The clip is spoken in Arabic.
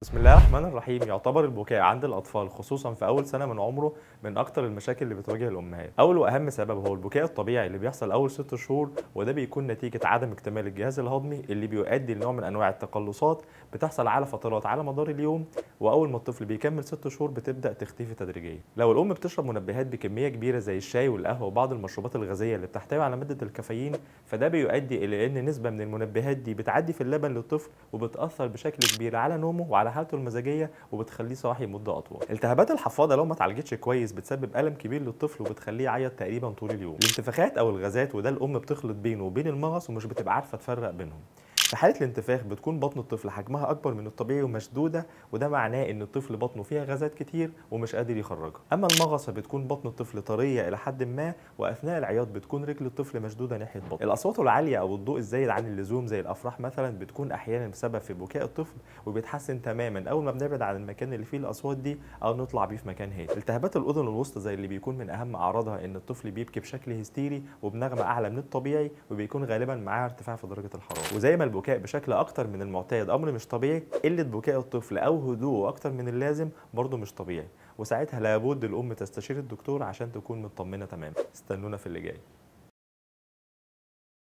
بسم الله الرحمن الرحيم. يعتبر البكاء عند الأطفال خصوصا في أول سنة من عمره من أكتر المشاكل اللي بتواجه الأمهات. أول وأهم سبب هو البكاء الطبيعي اللي بيحصل أول 6 شهور، وده بيكون نتيجة عدم اكتمال الجهاز الهضمي اللي بيؤدي لنوع من أنواع التقلصات بتحصل على فترات على مدار اليوم. وأول ما الطفل بيكمل 6 شهور بتبدأ تختفي تدريجيا. لو الأم بتشرب منبهات بكمية كبيرة زي الشاي والقهوة وبعض المشروبات الغازية اللي بتحتوي على مادة الكافيين، فده بيؤدي إلى أن نسبة من المنبهات دي بتعدي في اللبن للطفل وبتأثر بشكل كبير على نومه وعلى حالته المزاجية وبتخليه صاحي مدة أطول. التهابات الحفاضة لو ما اتعالجتش كويس بتسبب ألم كبير للطفل وبتخليه يعيط تقريبا طول اليوم. الانتفاخات أو الغازات وده الأم بتخلط بينه وبين المغص ومش بتبقى عارفة تفرق بينهم. في حالة الانتفاخ بتكون بطن الطفل حجمها أكبر من الطبيعي ومشدودة، وده معناه إن الطفل بطنه فيها غازات كتير ومش قادر يخرجها. أما المغص فبتكون بطن الطفل طرية إلى حد ما، وأثناء العياط بتكون رجل الطفل مشدودة ناحية بطنه. الأصوات العالية أو الضوء الزايد عن اللزوم زي الأفراح مثلا بتكون أحيانا بسبب في بكاء الطفل، وبيتحسن تماما أول ما بنبعد عن المكان اللي فيه الأصوات دي أو نطلع بيه في مكان هادي. التهابات الأذن الوسطى زي اللي بيكون من أهم أعراضها إن الطفل بيبكي بشكل هستيري وبنغمة أعلى من الطبيعي، وبيكون غالبا معاه ارتفاع في درجة الحرارة. وزي ما البكاء بشكل أكتر من المعتاد أمر مش طبيعي، قلة بكاء الطفل أو هدوءه أكتر من اللازم برضه مش طبيعي، وساعتها لابد الأم تستشير الدكتور عشان تكون مطمنة تماما. استنونا في اللي جاي.